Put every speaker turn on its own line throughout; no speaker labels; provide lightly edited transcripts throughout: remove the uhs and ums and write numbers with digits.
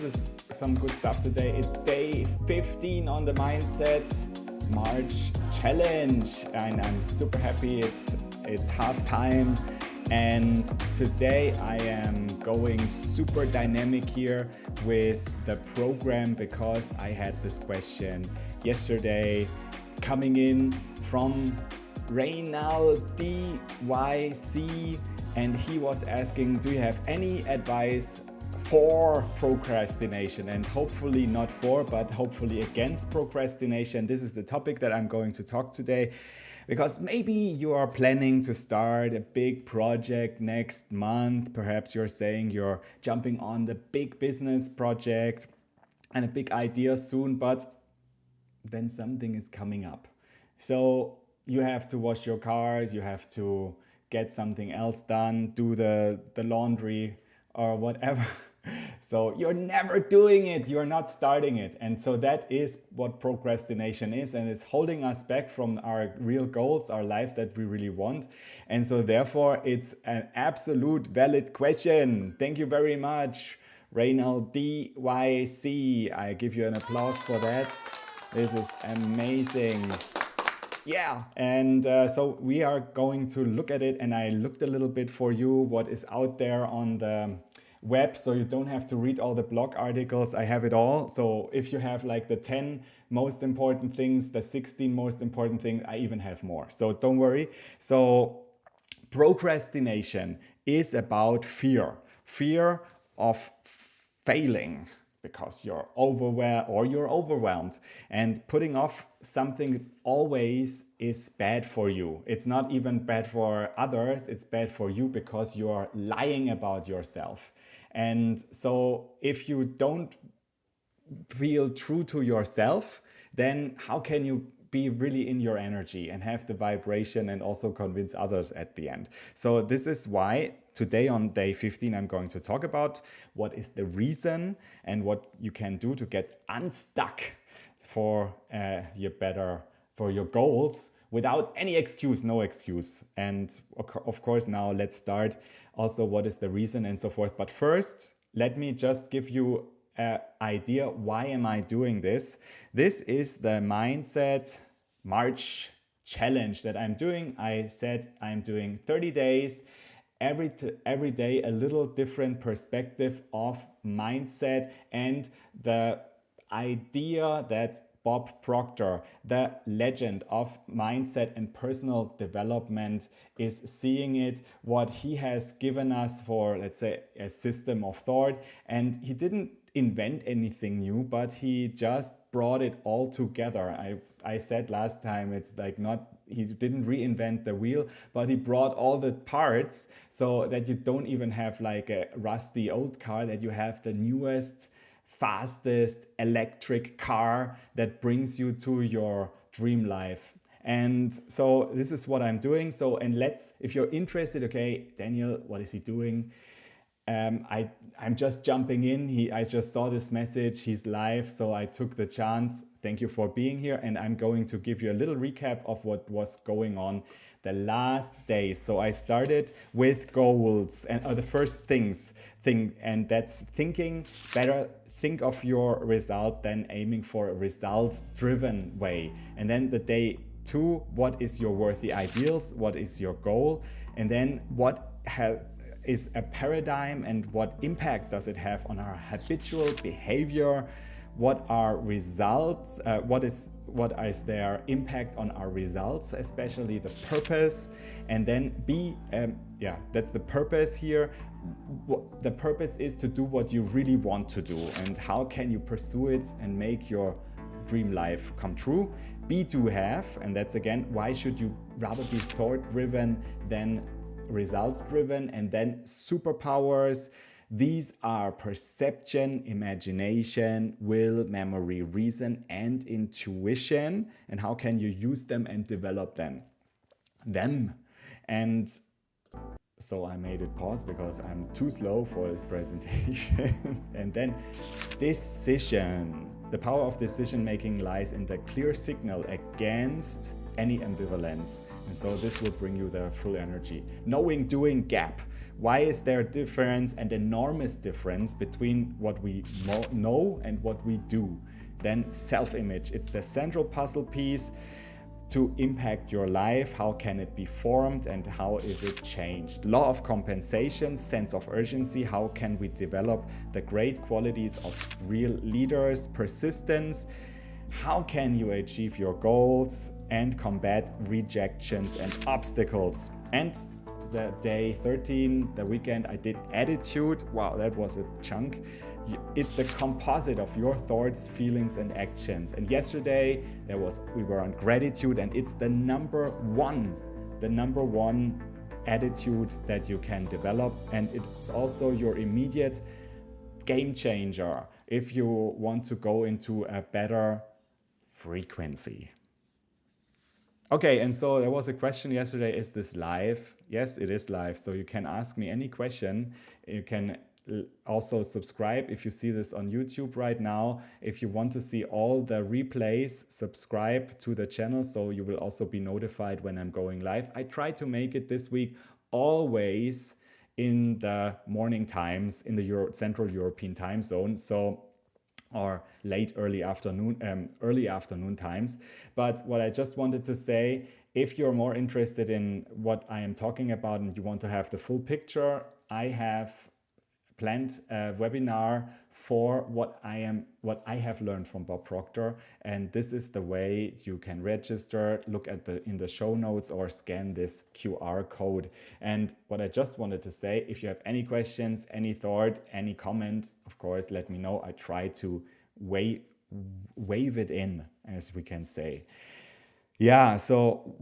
is some good stuff today. It's day 15 on the MindsetMarch challenge, and I'm super happy. It's half time, and today I am going super dynamic here with the program because I had this question yesterday coming in from Reynald DYC, and he was asking, do you have any advice for procrastination? And hopefully not for, but hopefully against procrastination. This is the topic that I'm going to talk today, because maybe you are planning to start a big project next month. Perhaps you're saying you're jumping on the big business project and a big idea soon, but then something is coming up. So you have to wash your cars, you have to get something else done, do the laundry or whatever. So you're never doing it, you're not starting it. And so that is what procrastination is, and it's holding us back from our real goals, our life that we really want. And so therefore it's an absolute valid question. Thank you very much, Reynald DYC. I give you an applause for that. This is amazing. Yeah, and so we are going to look at it, and I looked a little bit for you what is out there on the web, so you don't have to read all the blog articles. I have it all. So if you have like the 10 most important things, the 16 most important things, I even have more. So don't worry. So procrastination is about fear of failing, because you're overwhelmed, and putting off something always is bad for you. It's not even bad for others, it's bad for you because you're lying about yourself. And so if you don't feel true to yourself, then how can you be really in your energy and have the vibration and also convince others at the end? So this is why today on day 15 I'm going to talk about what is the reason and what you can do to get unstuck for your goals without any excuse, no excuse. And of course now let's start also what is the reason and so forth. But first, let me just give you an idea, why am I doing this? This is the MindsetMarch challenge that I'm doing. I said I'm doing 30 days, every day a little different perspective of mindset, and the idea that Bob Proctor, the legend of mindset and personal development, is seeing it, what he has given us for, let's say, a system of thought. And he didn't invent anything new, but he just brought it all together. I said last time, it's like he didn't reinvent the wheel, but he brought all the parts so that you don't even have like a rusty old car, that you have the newest, fastest electric car that brings you to your dream life. And so this is what I'm doing. So, and if you're interested, okay, Daniel, what is he doing? I'm just jumping in. I just saw this message, he's live, so I took the chance. Thank you for being here, and I'm going to give you a little recap of what was going on the last days. So I started with goals and the first thing, and that's thinking better. Think of your result than aiming for a result-driven way. And then the day 2, what is your worthy ideals? What is your goal? And then what is a paradigm and what impact does it have on our habitual behavior? What are results? What is their impact on our results, especially the purpose? And then that's the purpose here. The purpose is to do what you really want to do, and how can you pursue it and make your dream life come true? Be to have, and that's again, why should you rather be thought-driven than results-driven? And then superpowers. These are perception, imagination, will, memory, reason, and intuition. And how can you use them and develop them? And so I made it pause because I'm too slow for this presentation. And then decision. The power of decision making lies in the clear signal against any ambivalence. And so this will bring you the full energy. Knowing, doing, gap. Why is there a difference, an enormous difference between what we know and what we do? Then self-image, it's the central puzzle piece to impact your life. How can it be formed and how is it changed? Law of compensation, sense of urgency. How can we develop the great qualities of real leaders? Persistence. How can you achieve your goals and combat rejections and obstacles? And the day 13, the weekend, I did attitude. Wow, that was a chunk. It's the composite of your thoughts, feelings, and actions. And yesterday we were on gratitude, and it's the number one attitude that you can develop, and it's also your immediate game changer if you want to go into a better frequency. Okay, and so there was a question yesterday, is this live? Yes, it is live, so you can ask me any question. You can also subscribe if you see this on YouTube right now. If you want to see all the replays, subscribe to the channel so you will also be notified when I'm going live. I try to make it this week always in the morning times in the Central European time zone, so or early afternoon times. But what I just wanted to say, if you're more interested in what I am talking about and you want to have the full picture, I have planned a webinar for what I have learned from Bob Proctor, and this is the way you can register. Look at in the show notes or scan this QR code. And what I just wanted to say, if you have any questions, any thought, any comment, of course, let me know. I try to wave it in, as we can say. Yeah, so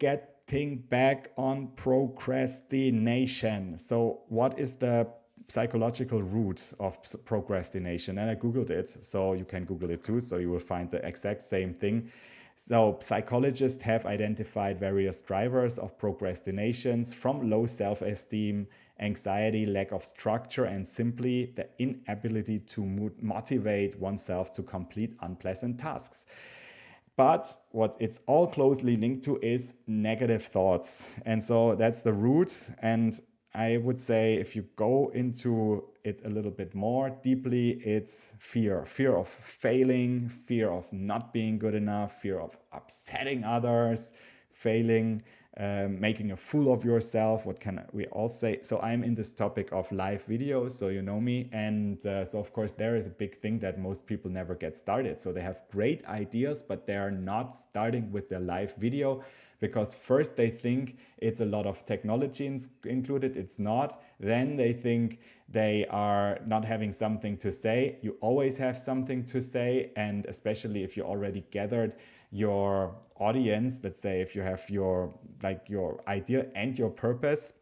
getting back on procrastination. So what is the psychological root of procrastination? And I Googled it, so you can Google it too, so you will find the exact same thing. So psychologists have identified various drivers of procrastinations, from low self-esteem, anxiety, lack of structure, and simply the inability to motivate oneself to complete unpleasant tasks. But what it's all closely linked to is negative thoughts. And so that's the root. And I would say if you go into it a little bit more deeply, it's fear of failing, fear of not being good enough, fear of upsetting others, failing, making a fool of yourself. What can we all say? So I'm in this topic of live videos, so you know me. And so of course there is a big thing that most people never get started. So they have great ideas, but they are not starting with their live video, because first they think it's a lot of technology included. It's not. Then they think they are not having something to say. You always have something to say, and especially if you already gathered your audience, let's say if you have your idea and your purpose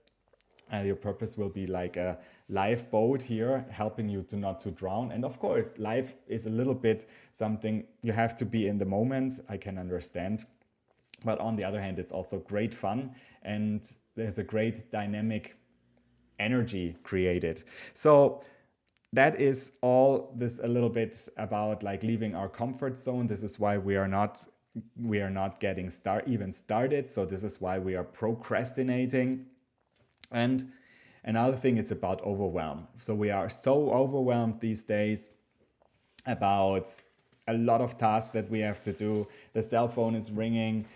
will be like a lifeboat here, helping you not to drown. And of course, life is a little bit something you have to be in the moment. I can understand. But on the other hand, it's also great fun, and there's a great dynamic energy created. So that is all this a little bit about like leaving our comfort zone. This is why we are not getting even started. So this is why we are procrastinating. And another thing, it's about overwhelm. So we are so overwhelmed these days about a lot of tasks that we have to do. The cell phone is ringing.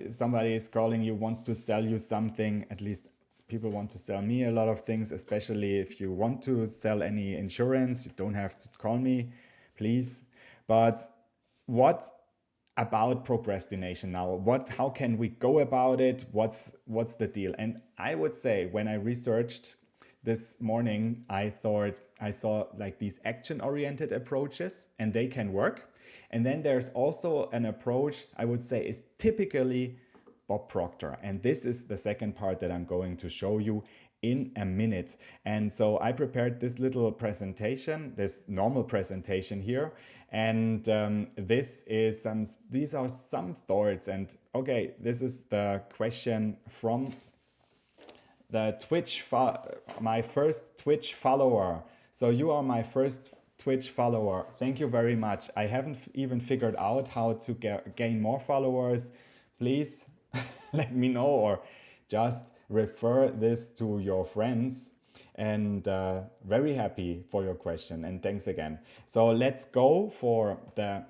Somebody is calling you, wants to sell you something. At least people want to sell me a lot of things, especially if you want to sell any insurance. You don't have to call me, please. But what about procrastination now? How can we go about it? What's the deal? And I would say, when I researched this morning, I saw like these action-oriented approaches, and they can work. And then there's also an approach, I would say, is typically Bob Proctor. And this is the second part that I'm going to show you in a minute. And so I prepared this little presentation, this normal presentation here. And these are some thoughts. And okay, this is the question from the my first Twitch follower. So you are my first Twitch follower. Thank you very much. I haven't even figured out how to gain more followers. Please let me know, or just refer this to your friends. And very happy for your question, and thanks again. So let's go for the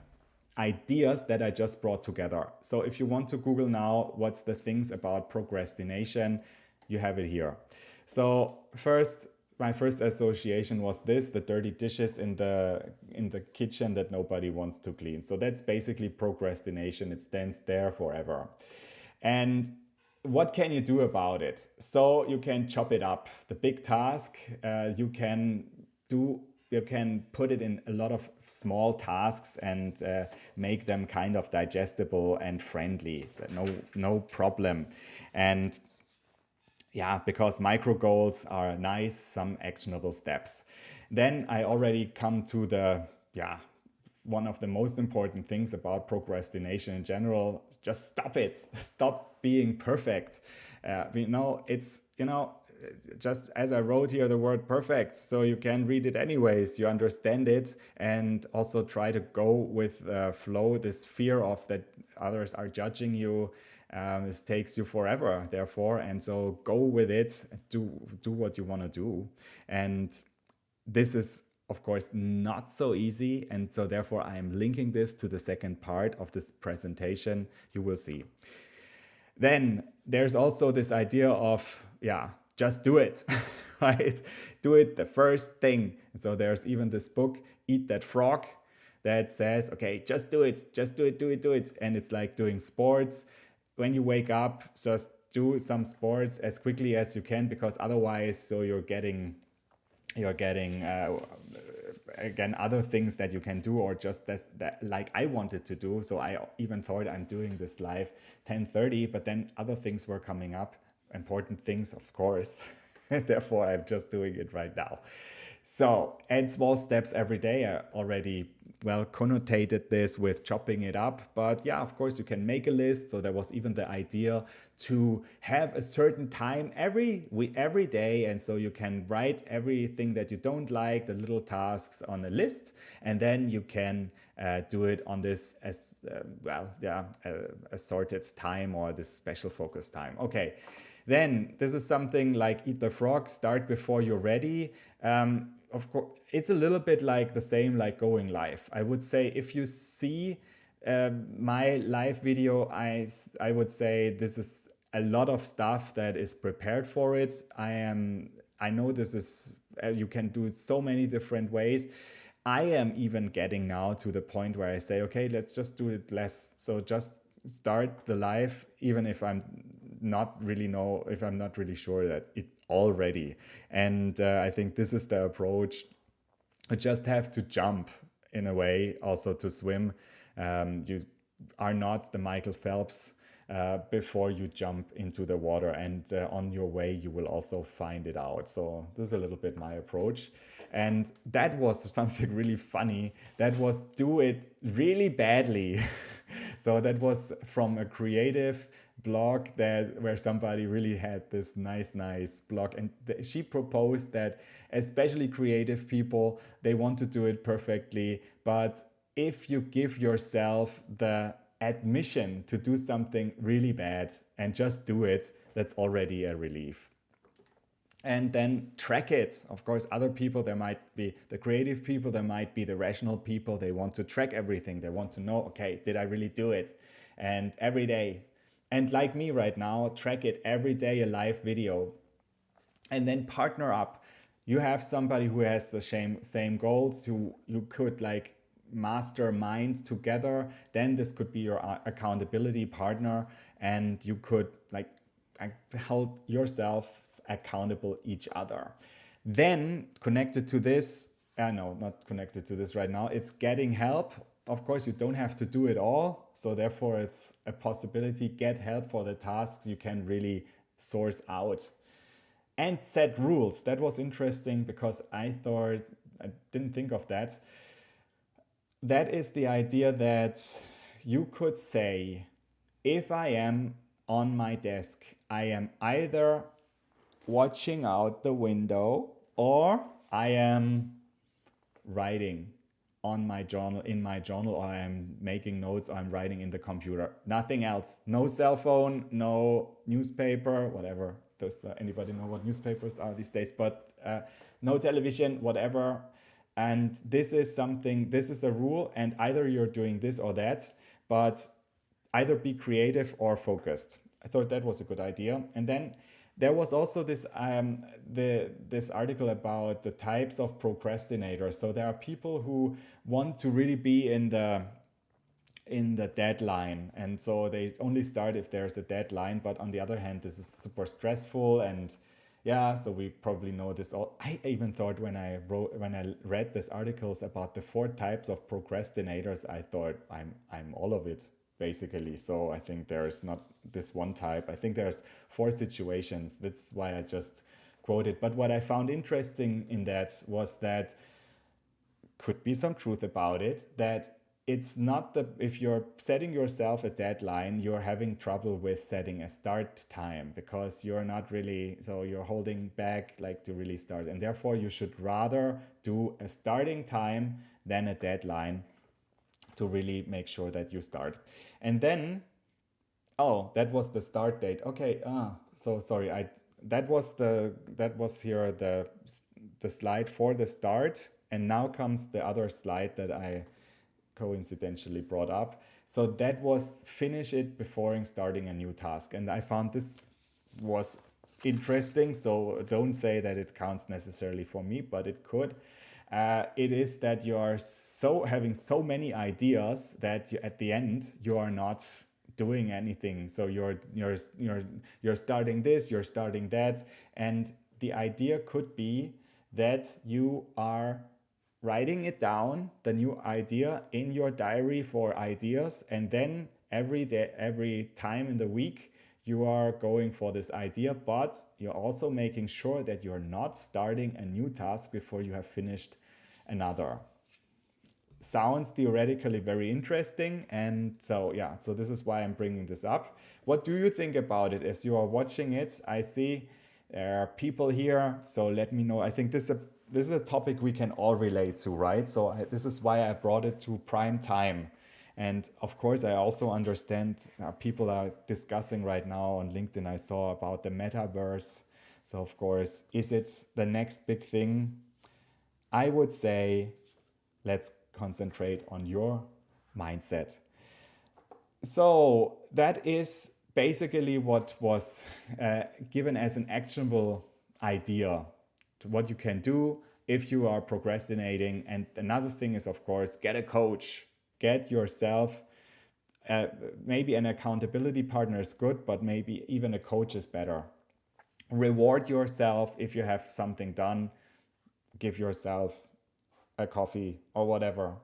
ideas that I just brought together. So if you want to Google now what's the things about procrastination, you have it here. So my first association was this: the dirty dishes in the kitchen that nobody wants to clean. So that's basically procrastination. It stands there forever. And what can you do about it? So you can chop it up. The big task, you can put it in a lot of small tasks and make them kind of digestible and friendly. No problem. And yeah, because micro goals are nice, some actionable steps. Then I already come to one of the most important things about procrastination in general: just stop it. Stop being perfect. Just as I wrote here the word perfect, so you can read it anyways, you understand it, and also try to go with flow. This fear of that others are judging you, this takes you forever, therefore, and so go with it, do what you want to do. And this is, of course, not so easy, and so therefore I am linking this to the second part of this presentation. You will see. Then there's also this idea of, just do it, right? Do it the first thing. And so there's even this book, Eat That Frog, that says, okay, just do it, do it. And it's like doing sports. When you wake up, just do some sports as quickly as you can, because otherwise, so you're getting again other things that you can do, or just that like I wanted to do. So I even thought I'm doing this live 10:30, but then other things were coming up, important things, of course. Therefore I'm just doing it right now. So, and small steps every day. I already connotated this with chopping it up, but yeah, of course you can make a list. So there was even the idea to have a certain time every day, and so you can write everything that you don't like, the little tasks, on a list, and then you can do it on this assorted time, or this special focus time. Okay. Then this is something like Eat the Frog, start before you're ready. Of course, it's a little bit like the same like going live. I would say if you see my live video, I would say this is a lot of stuff that is prepared for it. I know this is, you can do so many different ways. I am even getting now to the point where I say, okay, let's just do it less. So just start the live, even if I'm not really sure that it already. And I think this is the approach. You just have to jump in a way, also to swim. You are not the Michael Phelps before you jump into the water, and on your way you will also find it out. So this is a little bit my approach. And that was something really funny. That was do it really badly. So that was from a creative blog where somebody really had this nice blog, and she proposed that especially creative people, they want to do it perfectly, but if you give yourself the admission to do something really bad and just do it, that's already a relief. And then track it. Of course, other people, there might be the creative people, there might be the rational people. They want to track everything. They want to know, okay, did I really do it? And every day. And like me right now, track it every day, a live video. And then partner up. You have somebody who has the same goals, who you could like mastermind together. Then this could be your accountability partner, and you could like hold yourselves accountable each other. Then connected to this, not connected to this right now, it's getting help. Of course, you don't have to do it all, so therefore it's a possibility. Get help for the tasks you can really source out. And set rules. That was interesting because I didn't think of that. That is the idea that you could say, if I am on my desk, I am either watching out the window or I am writing on my journal, in my journal, or I'm making notes, or I'm writing in the computer. Nothing else. No cell phone, no newspaper, whatever. Does anybody know what newspapers are these days? But no television, whatever. And this is something, this is a rule, and either you're doing this or that, but either be creative or focused. I thought that was a good idea. And then there was also this this article about the types of procrastinators. So there are people who want to really be in the deadline, and so they only start if there's a deadline. But on the other hand, this is super stressful, and yeah, so we probably know this all. I even thought when I read these articles about the 4 types of procrastinators, I thought I'm all of it, basically. So I think there's not this one type. I think there's 4 situations. That's why I just quoted. But what I found interesting in that was that could be some truth about it, that it's not if you're setting yourself a deadline, you're having trouble with setting a start time, because you're not really, so you're holding back like to really start. And therefore you should rather do a starting time than a deadline to really make sure that you start. And then, oh, that was the start date. Okay, so sorry, that was here the slide for the start, and now comes the other slide that I coincidentally brought up. So that was finish it before starting a new task. And I found this was interesting. So don't say that it counts necessarily for me, but it could. It is that you are having so many ideas that at the end you are not doing anything. So you're starting this, you're starting that, and the idea could be that you are writing it down, the new idea, in your diary for ideas, and then every day, every time in the week, you are going for this idea, but you're also making sure that you're not starting a new task before you have finished another. Sounds theoretically very interesting, and so yeah, so this is why I'm bringing this up. What do you think about it as you are watching it? I see there are people here, so let me know. I think this is a topic we can all relate to, right? So this is why I brought it to prime time. And of course, I also understand people are discussing right now on LinkedIn. I saw about the metaverse. So of course, is it the next big thing? I would say, let's concentrate on your mindset. So that is basically what was given as an actionable idea to what you can do if you are procrastinating. And another thing is, of course, get a coach, get yourself, maybe an accountability partner is good, but maybe even a coach is better. Reward yourself if you have something done, give yourself a coffee or whatever.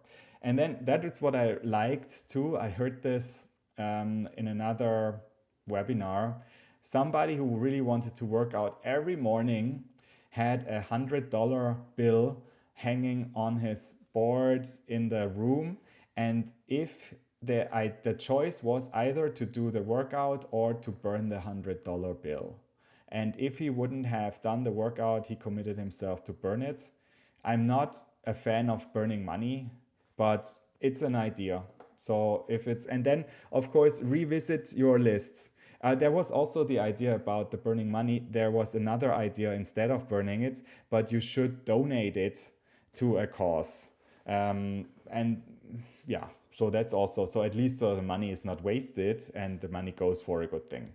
And then that is what I liked too. I heard this in another webinar. Somebody who really wanted to work out every morning had a $100 bill hanging on his board in the room, and if the choice was either to do the workout or to burn the $100 bill, and if he wouldn't have done the workout, he committed himself to burn it. I'm not a fan of burning money, but it's an idea. So if it's, and then of course revisit your list. There was also the idea about the burning money. There was another idea instead of burning it, but you should donate it to a cause. And yeah, so that's also, so at least so the money is not wasted and the money goes for a good thing.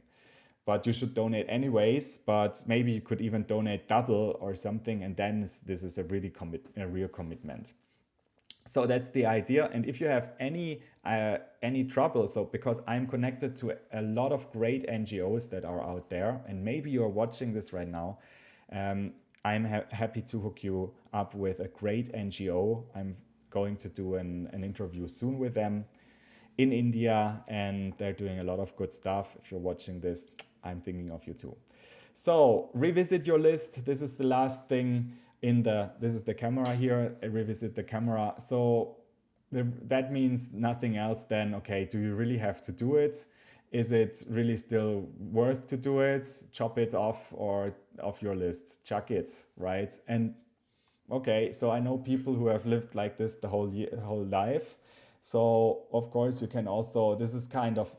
But you should donate anyways, but maybe you could even donate double or something, and then this is a real commitment. So that's the idea. And if you have any trouble, so because I'm connected to a lot of great NGOs that are out there, and maybe you're watching this right now, I'm happy to hook you up with a great NGO. I'm going to do an interview soon with them in India, and they're doing a lot of good stuff. If you're watching this, I'm thinking of you too. So revisit your list. This is the last thing. This is the camera here, revisit the camera. So that means nothing else than, okay, do you really have to do it? Is it really still worth to do it? Chop it off your list, chuck it, right? And Okay, so I know people who have lived like this the whole life. So of course you can also, this is kind of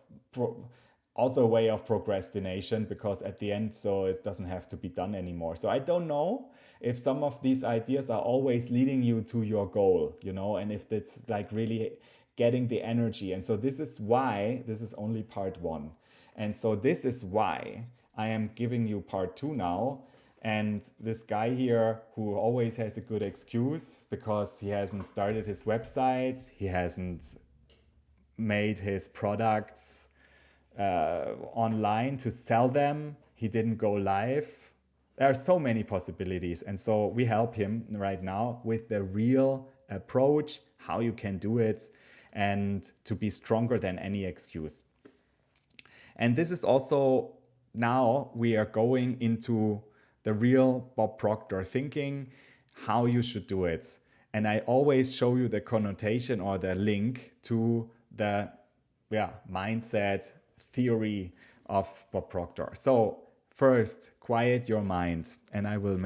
also a way of procrastination, because at the end, so it doesn't have to be done anymore. So I don't know if some of these ideas are always leading you to your goal, and if it's like really getting the energy. And so this is why this is only part one. And so this is why I am giving you part two now. And this guy here, who always has a good excuse because he hasn't started his website, he hasn't made his products online to sell them, he didn't go live. There are so many possibilities. And so we help him right now with the real approach, how you can do it, and to be stronger than any excuse. And this is also, now we are going into the real Bob Proctor thinking, how you should do it. And I always show you the connotation or the link to the mindset theory of Bob Proctor. So first, quiet your mind. And I will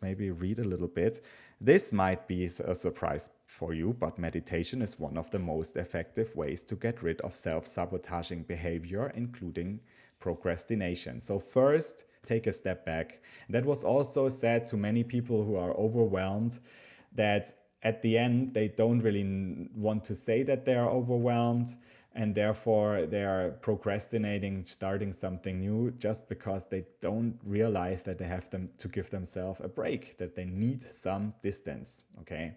maybe read a little bit. This might be a surprise for you, but meditation is one of the most effective ways to get rid of self-sabotaging behavior, including procrastination. So first, take a step back. That was also said to many people who are overwhelmed, that at the end, they don't really want to say that they are overwhelmed, and therefore they are procrastinating starting something new just because they don't realize that they have to give themselves a break, that they need some distance. Okay,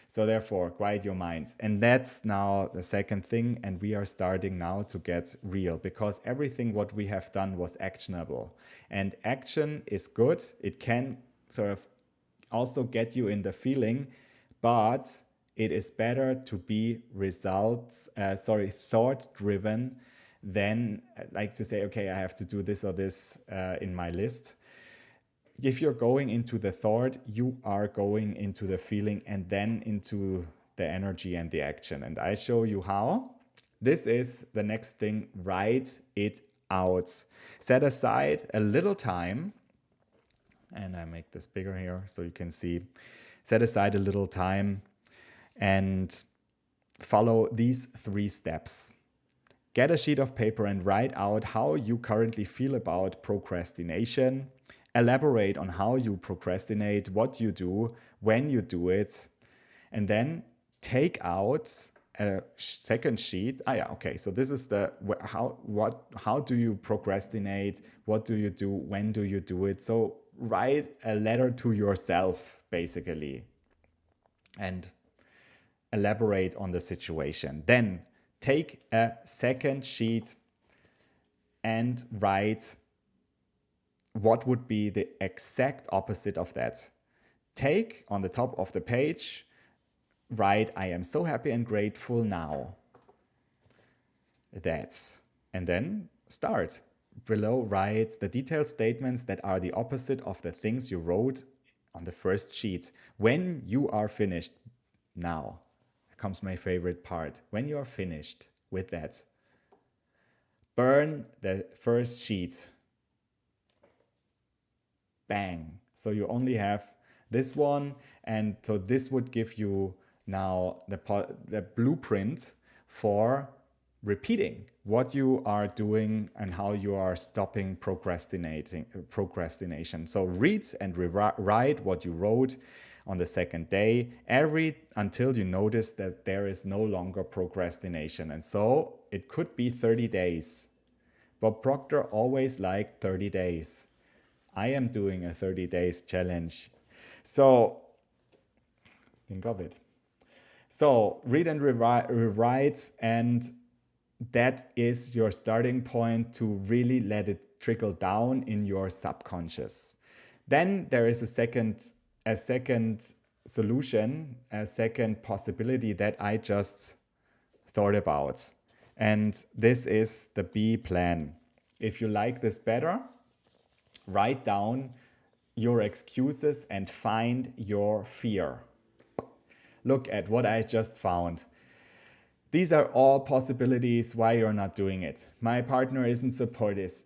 so therefore quiet your mind. And that's now the second thing, and we are starting now to get real, because everything what we have done was actionable, and action is good. It can sort of also get you in the feeling, but it is better to be thought driven than like to say, okay, I have to do this or this in my list. If you're going into the thought, you are going into the feeling and then into the energy and the action. And I show you how. This is the next thing. Write it out. Set aside a little time. And I make this bigger here so you can see. Set aside a little time and follow these 3 steps. Get a sheet of paper and write out how you currently feel about procrastination. Elaborate on how you procrastinate, what you do, when you do it, and then take out a second sheet. So this is the how do you procrastinate, what do you do, when do you do it? So write a letter to yourself, basically, and elaborate on the situation. Then take a second sheet and write what would be the exact opposite of that. Take on the top of the page, write, I am so happy and grateful now. And then start. Below, write the detailed statements that are the opposite of the things you wrote on the first sheet. When you are finished, now comes my favorite part. When you are finished with that, burn the first sheet. Bang. So you only have this one, and so this would give you now the blueprint for repeating what you are doing and how you are stopping procrastination. So read and write what you wrote on the second day, until you notice that there is no longer procrastination. And so it could be 30 days. Bob Proctor always liked 30 days. I am doing a 30 days challenge. So think of it. So read and rewrite, and that is your starting point to really let it trickle down in your subconscious. Then there is a second solution, a second possibility that I just thought about. And this is the B plan. If you like this better, write down your excuses and find your fear. Look at what I just found. These are all possibilities why you're not doing it. My partner isn't supportive.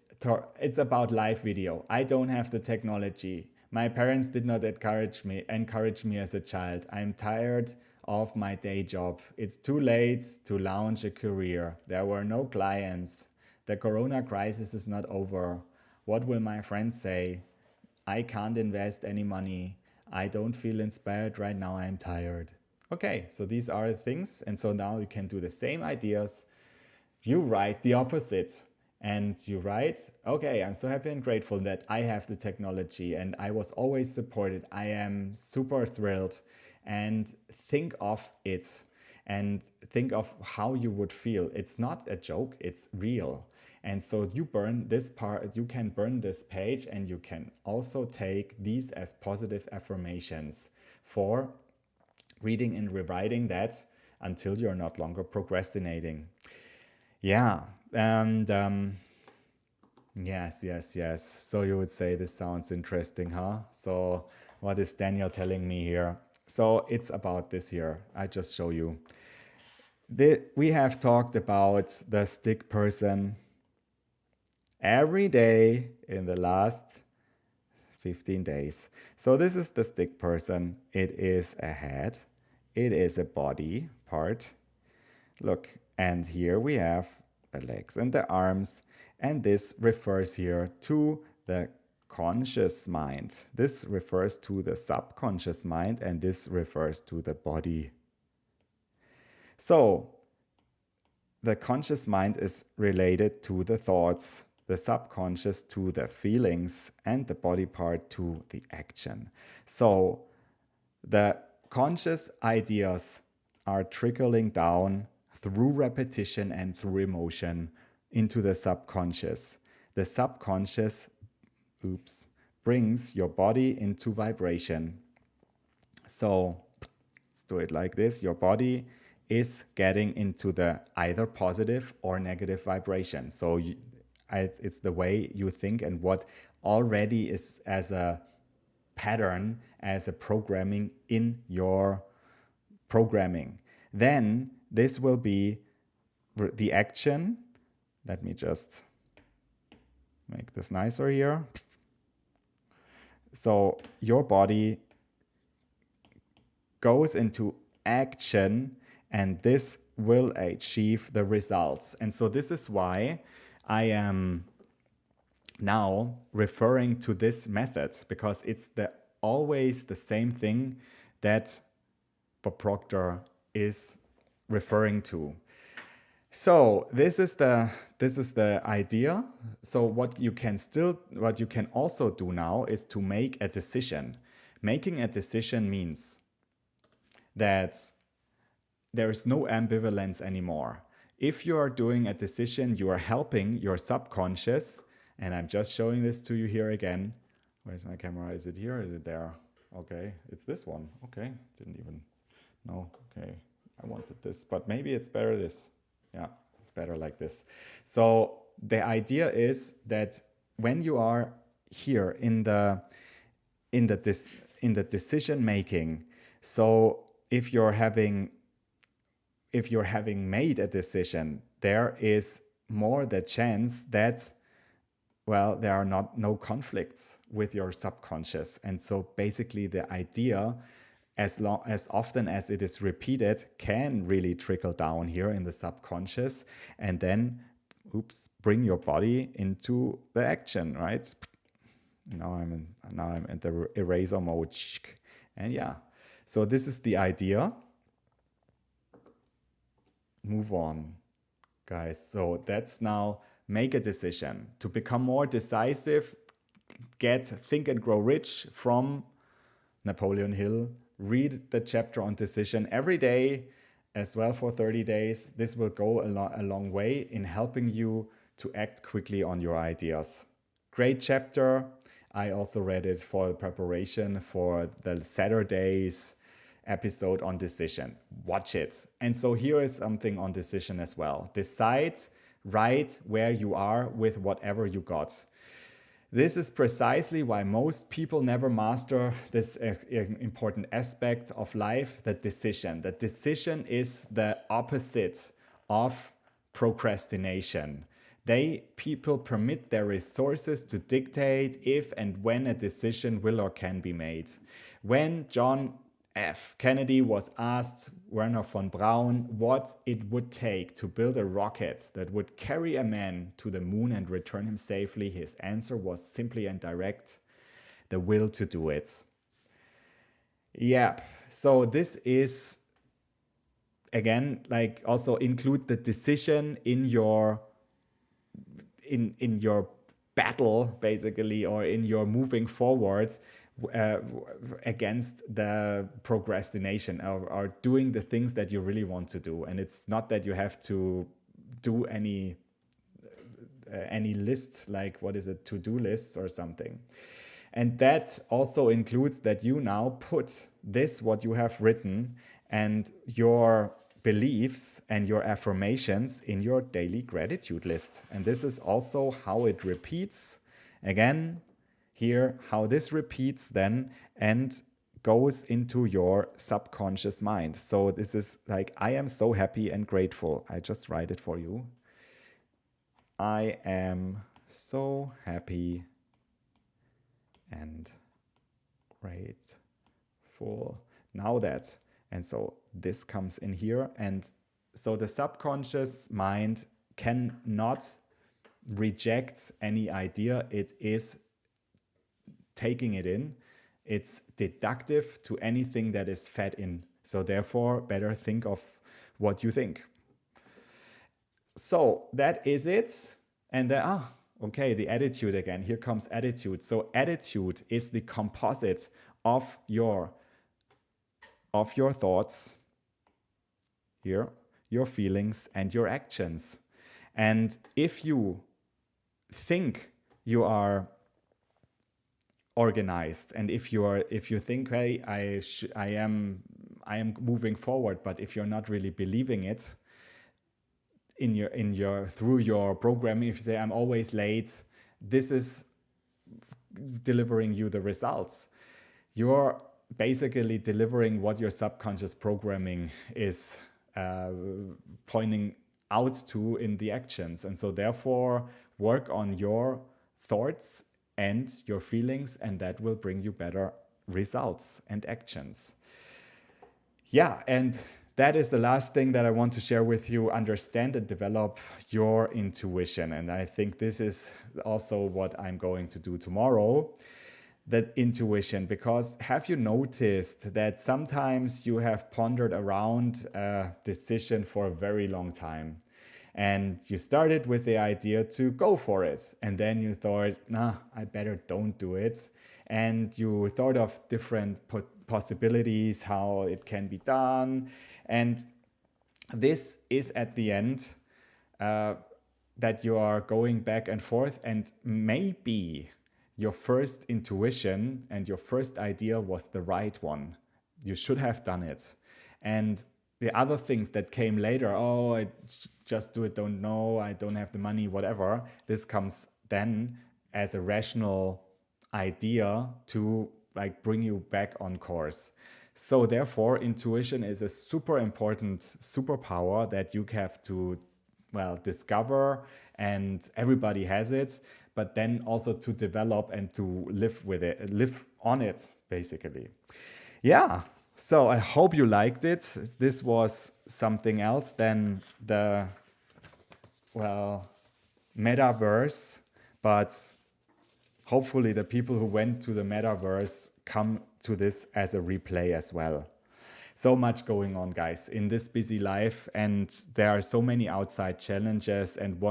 It's about live video. I don't have the technology. My parents did not encourage me as a child. I'm tired of my day job. It's too late to launch a career. There were no clients. The corona crisis is not over. What will my friends say? I can't invest any money. I don't feel inspired right now. I'm tired. Okay, so these are the things. And so now you can do the same ideas. You write the opposite. And you write, okay, I'm so happy and grateful that I have the technology and I was always supported. I am super thrilled. And think of it and think of how you would feel. It's not a joke, it's real. And so you burn this part, you can burn this page, and you can also take these as positive affirmations for reading and rewriting that until you're not longer procrastinating. Yeah, and yes. So you would say this sounds interesting, huh? So what is Daniel telling me here? So it's about this here. I just show you. We have talked about the stick person every day in the last 15 days. So this is the stick person. It is a head. It is a body part. Look, and here we have the legs and the arms. And this refers here to the conscious mind. This refers to the subconscious mind, and this refers to the body. So the conscious mind is related to the thoughts, the subconscious to the feelings, and the body part to the action. So the conscious ideas are trickling down through repetition and through emotion into the subconscious. The subconscious brings your body into vibration. So let's do it like this. Your body is getting into the either positive or negative vibration. So it's the way you think and what already is as a pattern, as a programming in your programming. Then this will be the action. Let me just make this nicer here. So your body goes into action, and this will achieve the results. And so this is why I am now referring to this method, because it's always the same thing that Bob Proctor is referring to. So this is the idea. So what you can also do now is to make a decision. Making a decision means that there is no ambivalence anymore. If you are doing a decision, you are helping your subconscious, and I'm just showing this to you here again. Where's my camera? Is it here? Is it there? Okay, it's this one. Okay, didn't even know. Okay, I wanted this, but maybe it's better this. Yeah, it's better like this. So the idea is that when you are here in the decision making, so if you're having made a decision, there is more the chance that, well, there are no conflicts with your subconscious. And so basically the idea, as often as it is repeated, can really trickle down here in the subconscious, and then bring your body into the action, right? Now I'm in the eraser mode. And yeah, so this is the idea. Move on, guys. So that's now make a decision to become more decisive. Get Think and Grow Rich from Napoleon Hill. Read the chapter on decision every day as well for 30 days. This will go a long way in helping you to act quickly on your ideas. Great chapter. I also read it for preparation for the Saturday's episode on decision. Watch it. And so here is something on decision as well. Decide right where you are with whatever you got. This is precisely why most people never master this important aspect of life, the decision. The decision is the opposite of procrastination. People permit their resources to dictate if and when a decision will or can be made. When John F. Kennedy was asked Werner von Braun what it would take to build a rocket that would carry a man to the moon and return him safely, his answer was simply and direct: the will to do it. Yep. So this is, again, like, also include the decision in your battle, basically, or in your moving forward against the procrastination, or doing the things that you really want to do. And it's not that you have to do any list, like, what is it, to-do lists or something. And that also includes that you now put this, what you have written, and your beliefs and your affirmations in your daily gratitude list. And this is also how it repeats. Again, here, how this repeats then and goes into your subconscious mind. So this is like, I am so happy and grateful. I just write it for you. I am so happy and grateful. Now that. And so this comes in here. And so the subconscious mind cannot reject any idea. It is taking it in. It's deductive to anything that is fed in. So therefore, better think of what you think. So that is it. And then, okay, the attitude again. Here comes attitude. So attitude is the composite of your thoughts, here, your feelings and your actions. And if you think you are organized, and if you think, hey, I am moving forward, but if you're not really believing it through your programming, if you say I'm always late, this is delivering you the results. You're basically delivering what your subconscious programming is pointing out to in the actions. And so therefore, work on your thoughts and your feelings, and that will bring you better results and actions. Yeah, and that is the last thing that I want to share with you. Understand and develop your intuition. And I think this is also what I'm going to do tomorrow. That intuition, because have you noticed that sometimes you have pondered around a decision for a very long time, and you started with the idea to go for it, and then you thought, I better don't do it, and you thought of different possibilities, how it can be done, and this is at the end that you are going back and forth, and maybe your first intuition and your first idea was the right one. You should have done it. And the other things that came later, I just do it, don't know, I don't have the money, whatever, this comes then as a rational idea to bring you back on course. So therefore, intuition is a super important superpower that you have to discover, and everybody has it, but then also to develop and to live with it, live on it, basically. Yeah, so I hope you liked it. This was something else than the, metaverse, but hopefully the people who went to the metaverse come to this as a replay as well. So much going on, guys, in this busy life, and there are so many outside challenges, and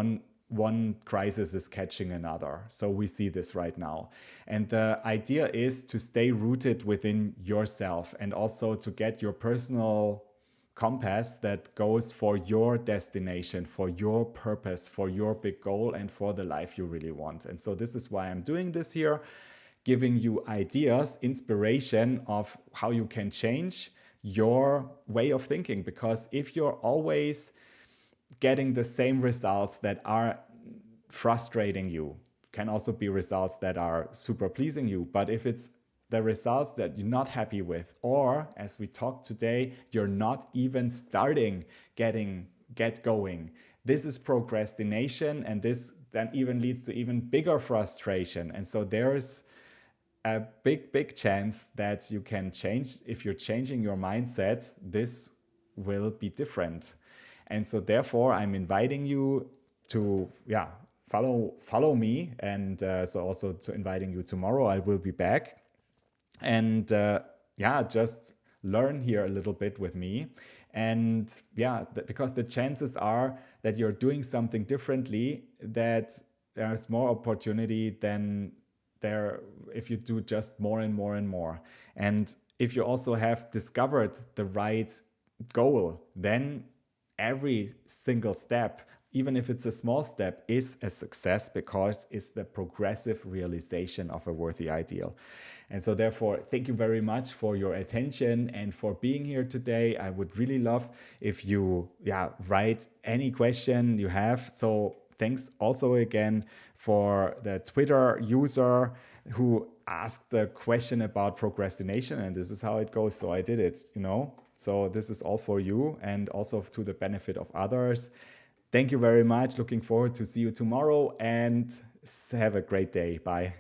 one crisis is catching another. So we see this right now. And the idea is to stay rooted within yourself, and also to get your personal compass that goes for your destination, for your purpose, for your big goal, and for the life you really want. And so this is why I'm doing this here, giving you ideas, inspiration of how you can change your way of thinking. Because if you're always getting the same results that are frustrating you, can also be results that are super pleasing you. But if it's the results that you're not happy with, or as we talked today, you're not even starting get going, this is procrastination, and this then even leads to even bigger frustration. And so there's a big chance that you can change. If you're changing your mindset, this will be different. And so therefore I'm inviting you to follow me, and so also to inviting you tomorrow. I will be back, and just learn here a little bit with me. And because the chances are that you're doing something differently, that there's more opportunity than there if you do just more and more and more. And if you also have discovered the right goal, then every single step, even if it's a small step, is a success, because it's the progressive realization of a worthy ideal. And so therefore, thank you very much for your attention and for being here today. I would really love if you write any question you have. So thanks also again for the Twitter user who asked the question about procrastination, and this is how it goes. So I did it, So this is all for you, and also to the benefit of others. Thank you very much. Looking forward to see you tomorrow, and have a great day. Bye.